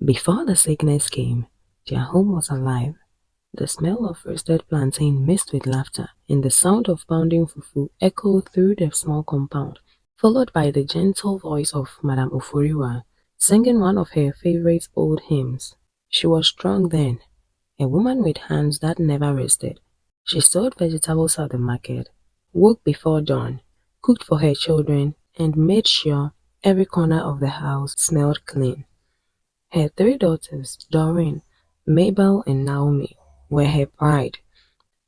Before the sickness came, their home was alive. The smell of roasted plantain mixed with laughter and the sound of pounding fufu echoed through the small compound, followed by the gentle voice of Madame Ofuriwa singing one of her favorite old hymns. She was strong then, a woman with hands that never rested. She sold vegetables at the market, woke before dawn, cooked for her children, and made sure every corner of the house smelled clean. Her three daughters, Doreen, Mabel, and Naomi, were her pride.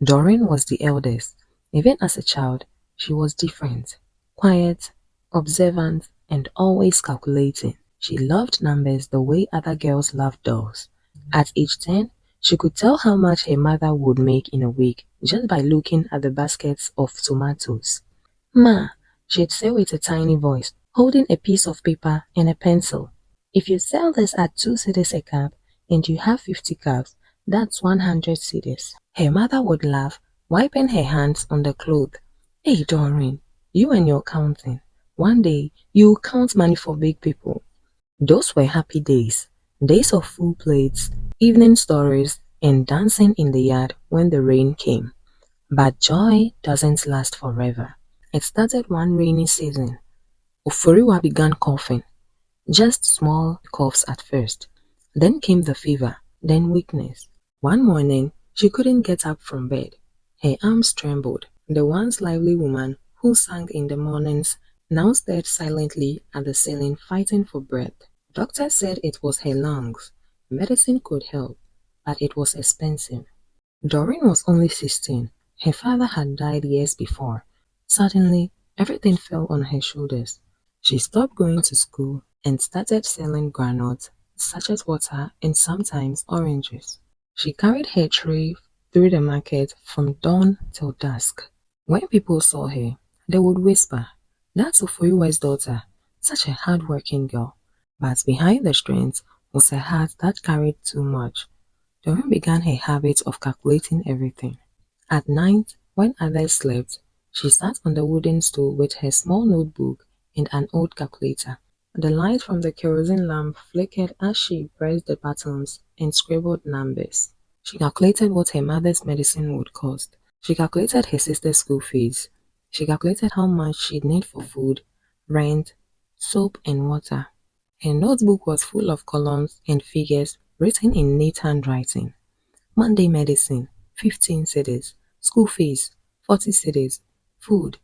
Doreen was the eldest. Even as a child, she was different, quiet, observant, and always calculating. She loved numbers the way other girls loved dolls. At age 10, she could tell how much her mother would make in a week just by looking at the baskets of tomatoes. Ma, she'd say with a tiny voice, holding a piece of paper and a pencil. If you sell this at 2 cedis a cap and you have 50 caps, that's 100 cedis. Her mother would laugh, wiping her hands on the cloth. Hey, Doreen, you and your counting. One day, you'll count money for big people. Those were happy days. Days of full plates, evening stories, and dancing in the yard when the rain came. But joy doesn't last forever. It started one rainy season. Oforiwa began coughing. Just small coughs at first. Then came the fever, then weakness. One morning, she couldn't get up from bed. Her arms trembled. The once lively woman who sang in the mornings now stared silently at the ceiling fighting for breath. Doctors said it was her lungs. Medicine could help, but it was expensive. Doreen was only 16. Her father had died years before. Suddenly, everything fell on her shoulders. She stopped going to school and started selling granules, sachet water, and sometimes oranges. She carried her tray through the market from dawn till dusk. When people saw her, they would whisper, "That's Oforiwa's daughter, such a hard-working girl." But behind the strength was a heart that carried too much. Doreen began her habit of calculating everything. At night, when others slept, she sat on the wooden stool with her small notebook and an old calculator. The light from the kerosene lamp flickered as she pressed the buttons and scribbled numbers. She calculated what her mother's medicine would cost. She calculated her sister's school fees. She calculated how much she'd need for food, rent, soap, and water. Her notebook was full of columns and figures written in neat handwriting. Monday medicine, 15 cedis. School fees, 40 cedis. Food,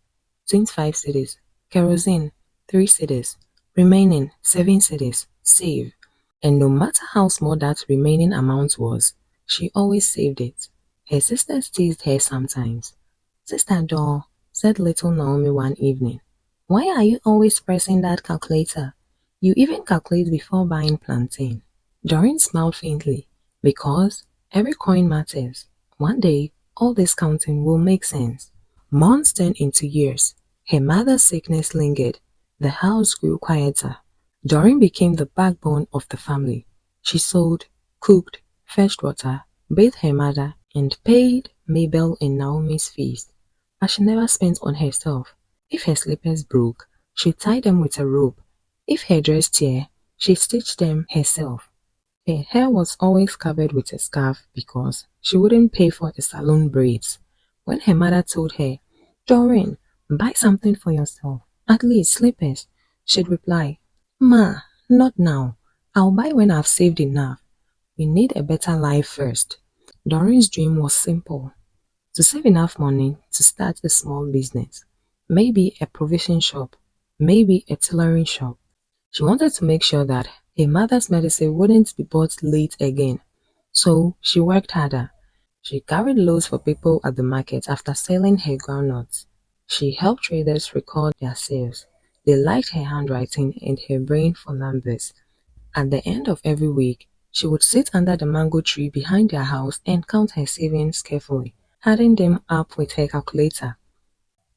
25 cedis. Kerosene, 3 cedis. Remaining, 7 cedis. Save. And no matter how small that remaining amount was, she always saved it. Her sisters teased her sometimes. "Sister Doll," said little Naomi one evening, "why are you always pressing that calculator? You even calculate before buying plantain." Doreen smiled faintly, because every coin matters. One day, all this counting will make sense. Months turned into years. Her mother's sickness lingered. The house grew quieter. Doreen became the backbone of the family. She sewed, cooked, fetched water, bathed her mother, and paid Mabel and Naomi's fees. But she never spent on herself. If her slippers broke, she tied them with a rope. If her dress tear, she stitched them herself. Her hair was always covered with a scarf because she wouldn't pay for the salon braids. When her mother told her, "Doreen, buy something for yourself, at least slippers," she'd reply, "Ma, not now. I'll buy when I've saved enough. We need a better life first." Doreen's dream was simple: to save enough money to start a small business, maybe a provision shop, maybe a tailoring shop. She wanted to make sure that her mother's medicine wouldn't be bought late again, so she worked harder. She carried loads for people at the market after selling her groundnuts. She helped traders record their sales. They liked her handwriting and her brain for numbers. At the end of every week, she would sit under the mango tree behind their house and count her savings carefully, adding them up with her calculator.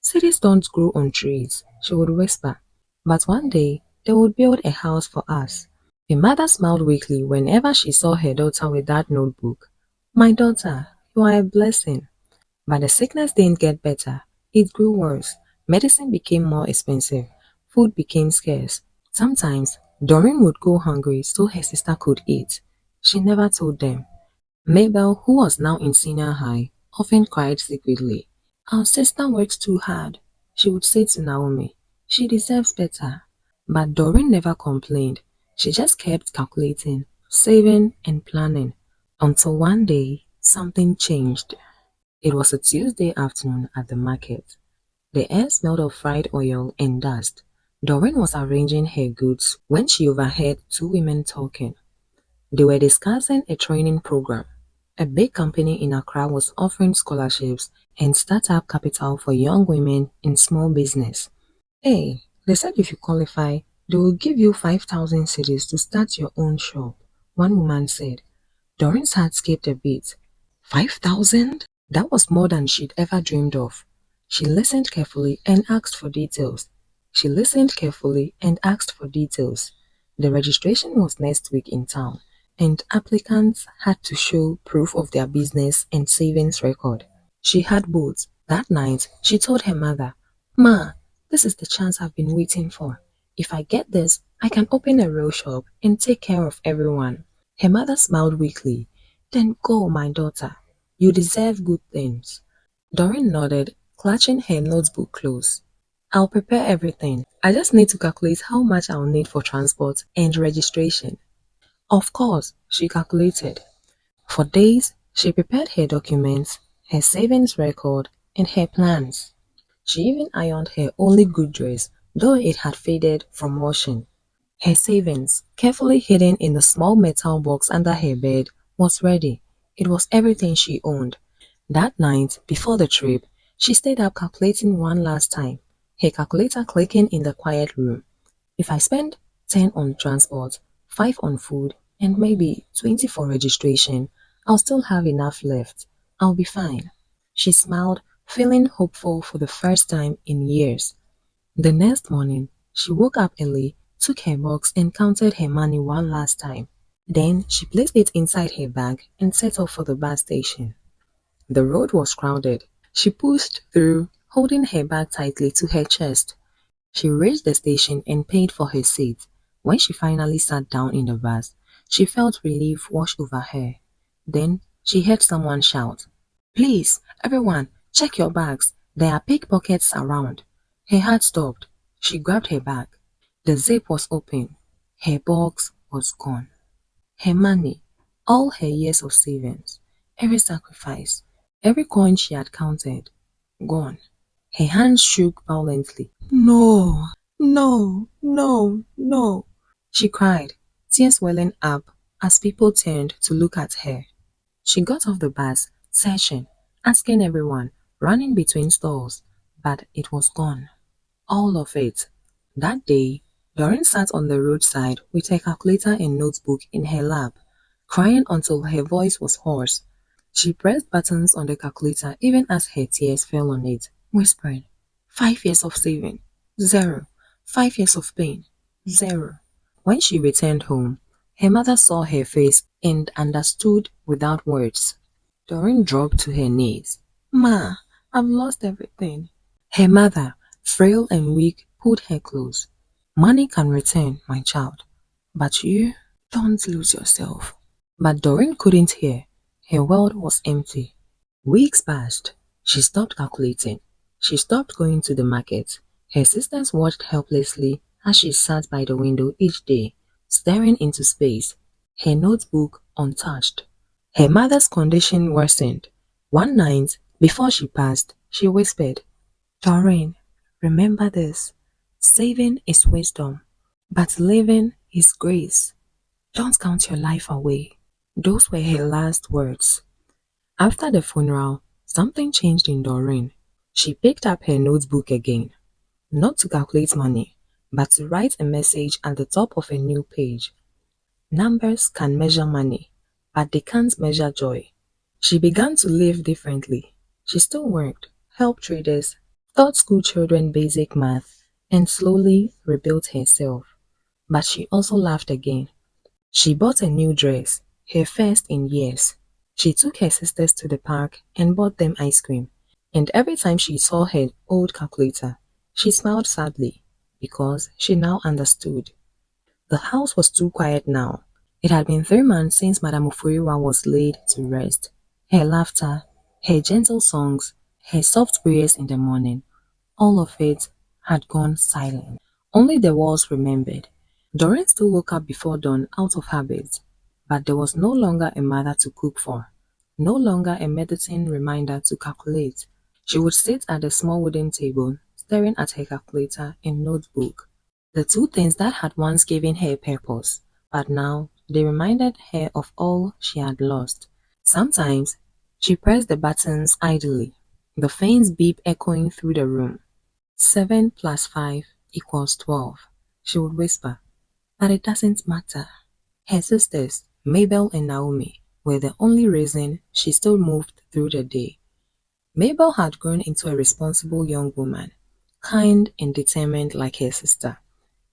"Cities don't grow on trees," she would whisper, "but one day they would build a house for us." Her mother smiled weakly whenever she saw her daughter with that notebook. "My daughter, you are a blessing." But the sickness didn't get better. It grew worse. Medicine became more expensive. Food became scarce. Sometimes, Doreen would go hungry so her sister could eat. She never told them. Mabel, who was now in senior high, often cried secretly. Our sister works too hard, she would say to Naomi. She deserves better. But Doreen never complained. She just kept calculating, saving, and planning. Until one day, something changed. It was a Tuesday afternoon at the market. The air smelled of fried oil and dust. Doreen was arranging her goods when she overheard two women talking. They were discussing a training program. A big company in Accra was offering scholarships and startup capital for young women in small business. Hey, they said if you qualify, they will give you 5,000 cedis to start your own shop, one woman said. Doreen's heart skipped a beat. 5,000? That was more than she'd ever dreamed of. She listened carefully and asked for details. The registration was next week in town, and applicants had to show proof of their business and savings record. She had both. That night, she told her mother, Ma, this is the chance I've been waiting for. If I get this, I can open a real shop and take care of everyone. Her mother smiled weakly. Then go, my daughter. You deserve good things. Doreen nodded, clutching her notebook close. I'll prepare everything. I just need to calculate how much I'll need for transport and registration. Of course, she calculated. For days, she prepared her documents, her savings record, and her plans. She even ironed her only good dress, though it had faded from washing. Her savings, carefully hidden in the small metal box under her bed, was ready. It was everything she owned. That night, before the trip, she stayed up calculating one last time, her calculator clicking in the quiet room. If I spend 10 on transport, 5 on food, and maybe 20 for registration, I'll still have enough left. I'll be fine. She smiled, feeling hopeful for the first time in years. The next morning, she woke up early, took her box and counted her money one last time. Then she placed it inside her bag and set off for the bus station. The road was crowded. She pushed through, holding her bag tightly to her chest. She reached the station and paid for her seat. When she finally sat down in the bus, she felt relief wash over her. Then she heard someone shout, Please, everyone, check your bags. There are pickpockets around. Her heart stopped. She grabbed her bag. The zip was open. Her box was gone. Her money, all her years of savings, every sacrifice, every coin she had counted, gone. Her hands shook violently. No, no, no, no, she cried, tears welling up as people turned to look at her. She got off the bus, searching, asking everyone, running between stalls, but it was gone. All of it. That day, Doreen sat on the roadside with her calculator and notebook in her lap, crying until her voice was hoarse. She pressed buttons on the calculator even as her tears fell on it, whispering, 5 years of saving, 0. 5 years of pain, 0. When she returned home, her mother saw her face and understood without words. Doreen dropped to her knees. Ma, I've lost everything. Her mother, frail and weak, pulled her close. Money can return, my child, but you don't lose yourself. But Doreen couldn't hear. Her world was empty. Weeks passed. She stopped calculating. She stopped going to the market. Her sisters watched helplessly as she sat by the window each day, staring into space, her notebook untouched. Her mother's condition worsened. One night, before she passed, she whispered, Doreen, remember this. Saving is wisdom, but living is grace. Don't count your life away. Those were her last words. After the funeral, something changed in Doreen. She picked up her notebook again, not to calculate money, but to write a message at the top of a new page. Numbers can measure money, but they can't measure joy. She began to live differently. She still worked, helped traders, taught school children basic math, and slowly rebuilt herself. But she also laughed again. She bought a new dress, her first in years. She took her sisters to the park and bought them ice cream. And every time she saw her old calculator, she smiled sadly because she now understood. The house was too quiet now. It had been 3 months since Madame Ofuriwa was laid to rest. Her laughter, her gentle songs, her soft prayers in the morning, all of it had gone silent. Only the walls remembered. Doreen still woke up before dawn out of habit, but there was no longer a mother to cook for, no longer a medicine reminder to calculate. She would sit at the small wooden table, staring at her calculator and notebook, the two things that had once given her a purpose, but now they reminded her of all she had lost. Sometimes she pressed the buttons idly, the faint beep echoing through the room. 7 plus 5 equals 12, she would whisper. But it doesn't matter. Her sisters, Mabel and Naomi, were the only reason she still moved through the day. Mabel had grown into a responsible young woman, kind and determined like her sister.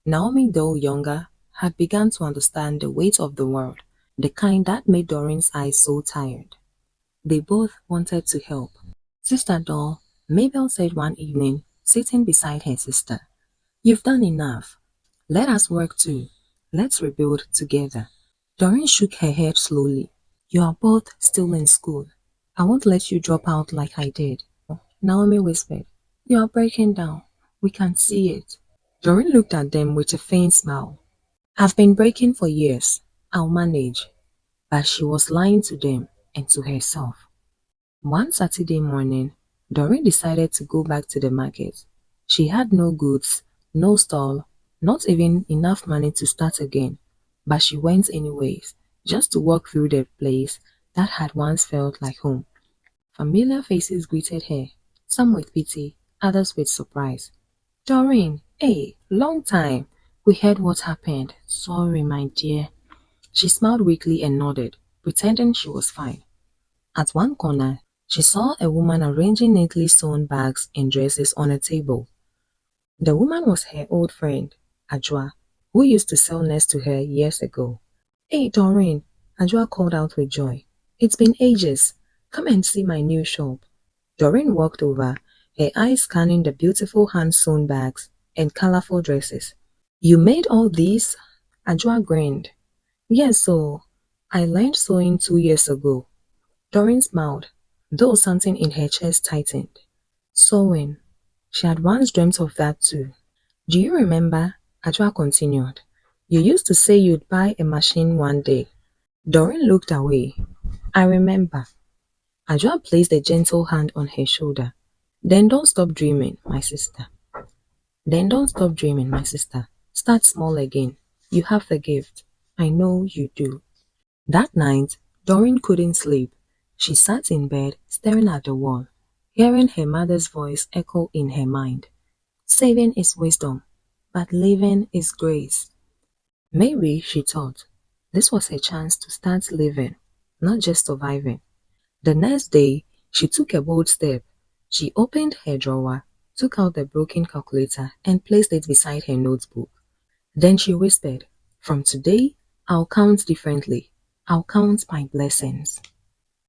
Naomi, though younger, had begun to understand the weight of the world, the kind that made Doreen's eyes so tired. They both wanted to help. Sister doll, Mabel said one evening, sitting beside her sister. You've done enough. Let us work too. Let's rebuild together. Doreen shook her head slowly. You are both still in school. I won't let you drop out like I did. Naomi whispered. You are breaking down. We can see it. Doreen looked at them with a faint smile. I've been breaking for years. I'll manage. But she was lying to them and to herself. One Saturday morning, Doreen decided to go back to the market. She had no goods, no stall, not even enough money to start again. But she went anyways, just to walk through the place that had once felt like home. Familiar faces greeted her, some with pity, others with surprise. Doreen, hey, long time. We heard what happened. Sorry, my dear. She smiled weakly and nodded, pretending she was fine. At one corner, she saw a woman arranging neatly sewn bags and dresses on a table. The woman was her old friend, Ajwa, who used to sell next to her years ago. Hey, Doreen, Ajwa called out with joy. It's been ages. Come and see my new shop. Doreen walked over, her eyes scanning the beautiful hand-sewn bags and colorful dresses. You made all these? Ajwa grinned. Yes, so I learned sewing 2 years ago. Doreen smiled, though something in her chest tightened. Sewing. She had once dreamt of that too. Do you remember? Ajwa continued. You used to say you'd buy a machine one day. Doreen looked away. I remember. Ajwa placed a gentle hand on her shoulder. Then don't stop dreaming, my sister. Then don't stop dreaming, my sister. Start small again. You have the gift. I know you do. That night, Doreen couldn't sleep. She sat in bed, staring at the wall, hearing her mother's voice echo in her mind. Saving is wisdom, but living is grace. Maybe, she thought, this was her chance to start living, not just surviving. The next day, she took a bold step. She opened her drawer, took out the broken calculator and placed it beside her notebook. Then she whispered, From today, I'll count differently. I'll count my blessings.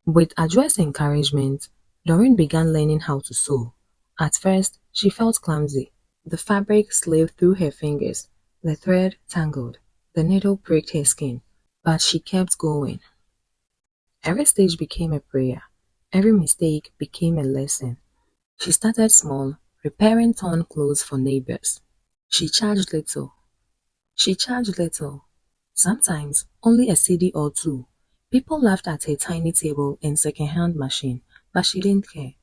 With Ajwa's encouragement, Doreen began learning how to sew. At first, she felt clumsy. The fabric slipped through her fingers, the thread tangled, the needle pricked her skin. But she kept going. Every stitch became a prayer. Every mistake became a lesson. She started small, repairing torn clothes for neighbors. She charged little. She charged little. Sometimes only a CD or two. People laughed at her tiny table and second-hand machine, but she didn't care.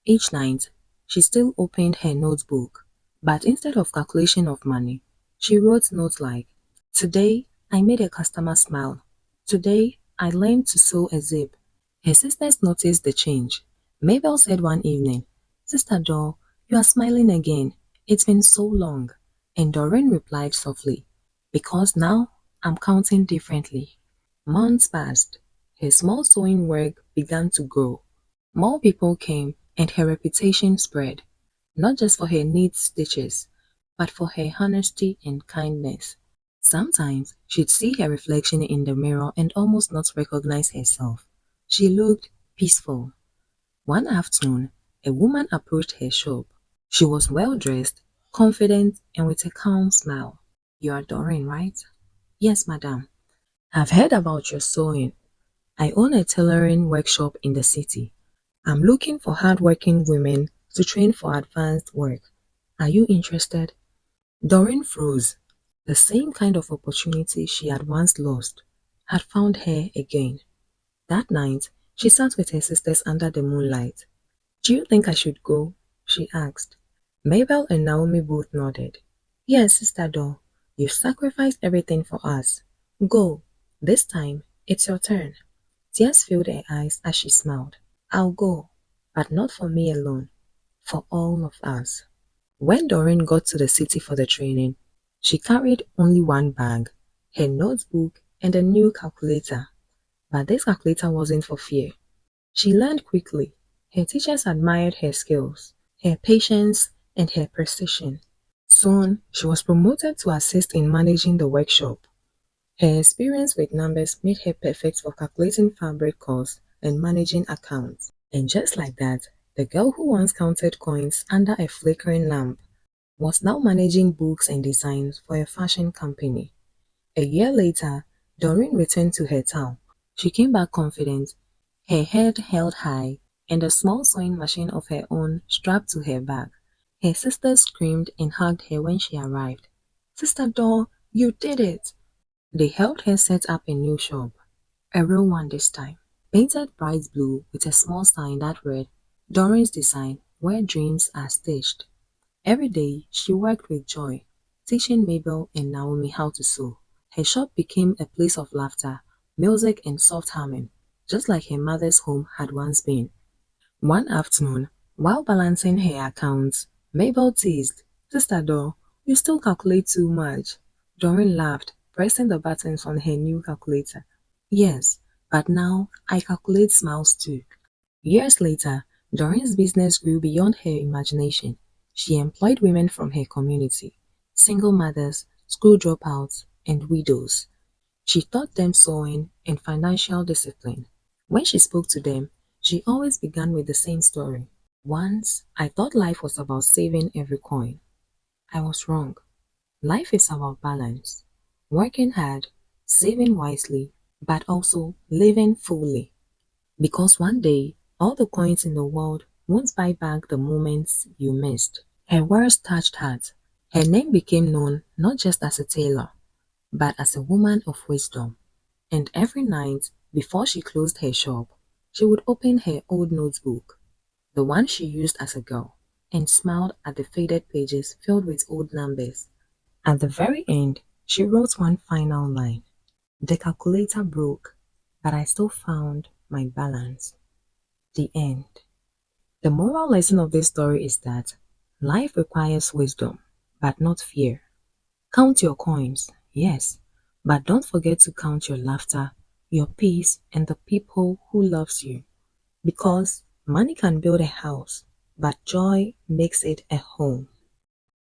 Each night, she still opened her notebook, but instead of calculation of money, she wrote notes like, Today, I made a customer smile. Today, I learned to sew a zip. Her sisters noticed the change. Mabel said one evening, Sister Doll, you are smiling again. It's been so long. And Doreen replied softly, Because now I'm counting differently. Months passed. Her small sewing work began to grow. More people came and her reputation spread, not just for her neat stitches, but for her honesty and kindness. Sometimes she'd see her reflection in the mirror and almost not recognize herself. She looked peaceful. One afternoon, a woman approached her shop. She was well dressed, confident, and with a calm smile. You are Doreen, right? Yes, madam. I've heard about your sewing. I own a tailoring workshop in the city. I'm looking for hardworking women to train for advanced work. Are you interested? Doreen froze. The same kind of opportunity she had once lost had found her again. That night, she sat with her sisters under the moonlight. Do you think I should go? She asked. Mabel and Naomi both nodded. Yes, Sister Doll, you've sacrificed everything for us. Go. This time, it's your turn. Tears filled her eyes as she smiled. I'll go, but not for me alone, for all of us. When Doreen got to the city for the training, she carried only one bag, her notebook and a new calculator. But this calculator wasn't for fear. She learned quickly. Her teachers admired her skills, her patience, and her precision. Soon, she was promoted to assist in managing the workshop. Her experience with numbers made her perfect for calculating fabric costs and managing accounts. And just like that, the girl who once counted coins under a flickering lamp was now managing books and designs for a fashion company. A year later, Doreen returned to her town. She came back confident, her head held high, and a small sewing machine of her own strapped to her back. Her sisters screamed and hugged her when she arrived. Sister Doll, you did it! They helped her set up a new shop, a real one this time, painted bright blue with a small sign that read, Doreen's Design, where dreams are stitched. Every day, she worked with joy, teaching Mabel and Naomi how to sew. Her shop became a place of laughter, music, and soft humming, just like her mother's home had once been. One afternoon, while balancing her accounts, Mabel teased, Sister Doll, you still calculate too much. Doreen laughed, pressing the buttons on her new calculator. Yes, but now I calculate smiles too. Years later, Doreen's business grew beyond her imagination. She employed women from her community, single mothers, school dropouts, and widows. She taught them sewing and financial discipline. When she spoke to them, she always began with the same story. Once, I thought life was about saving every coin. I was wrong. Life is about balance, working hard, saving wisely, but also living fully. Because one day, all the coins in the world won't buy back the moments you missed. Her words touched hearts. Her name became known not just as a tailor, but as a woman of wisdom. And every night, before she closed her shop, she would open her old notebook, the one she used as a girl, and smiled at the faded pages filled with old numbers. At the very end, she wrote one final line. The calculator broke, but I still found my balance. The end. The moral lesson of this story is that life requires wisdom, but not fear. Count your coins, yes, but don't forget to count your laughter, your peace, and the people who loves you. Because money can build a house, but joy makes it a home.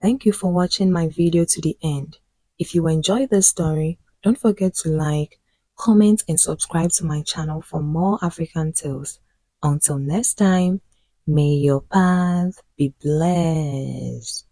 Thank you for watching my video to the end. If you enjoyed this story, don't forget to like, comment, and subscribe to my channel for more African tales. Until next time, may your path be blessed.